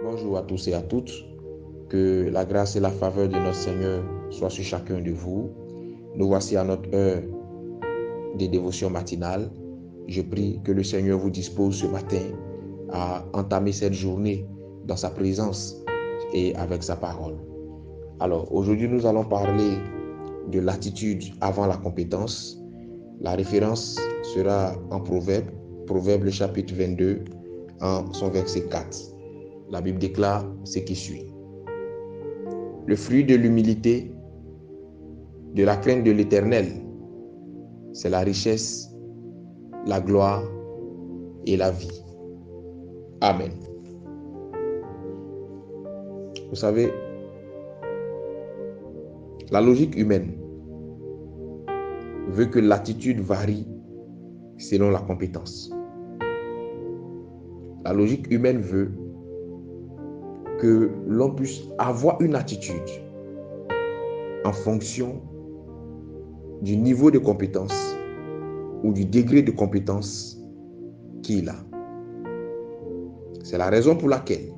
Bonjour à tous et à toutes. Que la grâce et la faveur de notre Seigneur soient sur chacun de vous. Nous voici à notre heure des dévotions matinales. Je prie que le Seigneur vous dispose ce matin à entamer cette journée dans sa présence et avec sa parole. Alors, aujourd'hui, nous allons parler de l'attitude avant la compétence. La référence sera en Proverbe, le chapitre 22, en son verset 4. La Bible déclare ce qui suit. Le fruit de l'humilité, de la crainte de l'Éternel, c'est la richesse, la gloire et la vie. Amen. Vous savez, la logique humaine veut que l'attitude varie selon la compétence. La logique humaine veut que l'on puisse avoir une attitude en fonction du niveau de compétence ou du degré de compétence qu'il a. C'est la raison pour laquelle,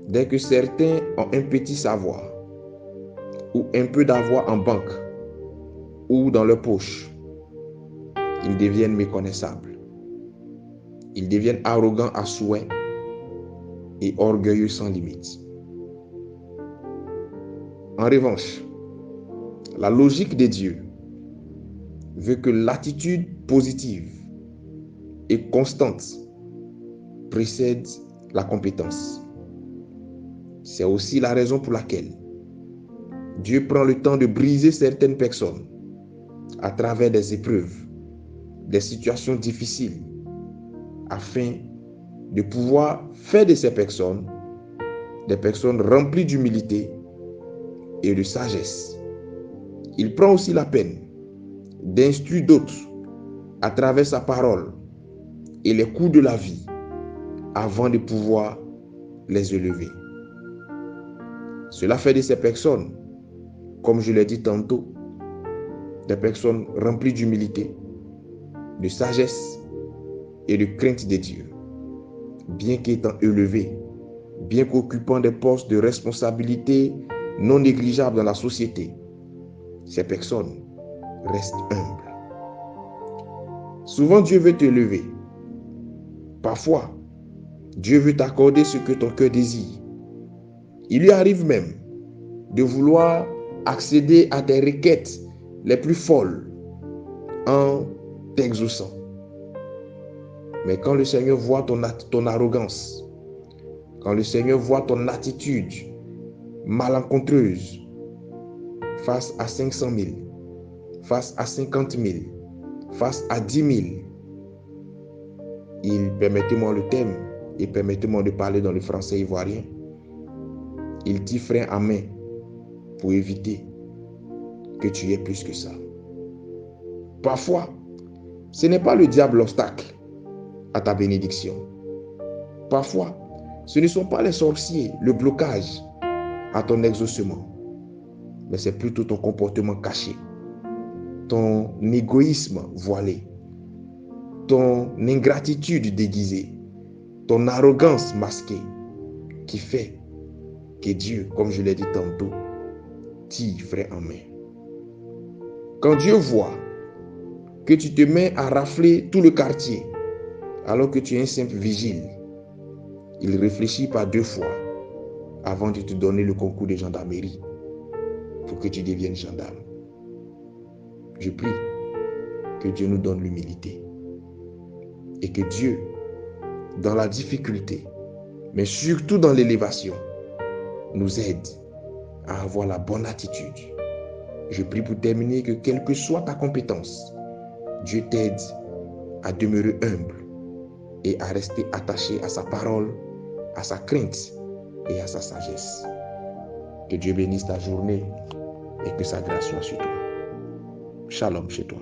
dès que certains ont un petit savoir ou un peu d'avoir en banque ou dans leur poche, ils deviennent méconnaissables. Ils deviennent arrogants à souhait et orgueilleux sans limite. En revanche, la logique de Dieu veut que l'attitude positive et constante précède la compétence. C'est aussi la raison pour laquelle Dieu prend le temps de briser certaines personnes à travers des épreuves, des situations difficiles, afin de pouvoir faire de ces personnes des personnes remplies d'humilité et de sagesse. Il prend aussi la peine d'instruire d'autres à travers sa parole et les coups de la vie avant de pouvoir les élever. Cela fait de ces personnes, comme je l'ai dit tantôt, des personnes remplies d'humilité, de sagesse et de crainte de Dieu. Bien qu'étant élevées, bien qu'occupant des postes de responsabilité non négligeables dans la société, ces personnes restent humbles. Souvent, Dieu veut t'élever. Parfois, Dieu veut t'accorder ce que ton cœur désire. Il lui arrive même de vouloir accéder à tes requêtes les plus folles en t'exaucant. Mais quand le Seigneur voit ton arrogance, quand le Seigneur voit ton attitude malencontreuse face à 500 000, face à 50 000, face à 10 000, permettez-moi le thème et permettez-moi de parler dans le français ivoirien, il tire frein à main pour éviter que tu aies plus que ça. Parfois, ce n'est pas le diable l'obstacle à ta bénédiction. Parfois, ce ne sont pas les sorciers le blocage à ton exaucement, mais c'est plutôt ton comportement caché, ton égoïsme voilé, ton ingratitude déguisée, ton arrogance masquée qui fait que Dieu, comme je l'ai dit tantôt, tire frein en main. Quand Dieu voit que tu te mets à rafler tout le quartier alors que tu es un simple vigile, il réfléchit pas 2 fois avant de te donner le concours de gendarmerie pour que tu deviennes gendarme. Je prie que Dieu nous donne l'humilité et que Dieu, dans la difficulté, mais surtout dans l'élévation, nous aide à avoir la bonne attitude. Je prie pour terminer que quelle que soit ta compétence, Dieu t'aide à demeurer humble et à rester attaché à sa parole, à sa crainte et à sa sagesse. Que Dieu bénisse ta journée et que sa grâce soit sur toi. Shalom chez toi.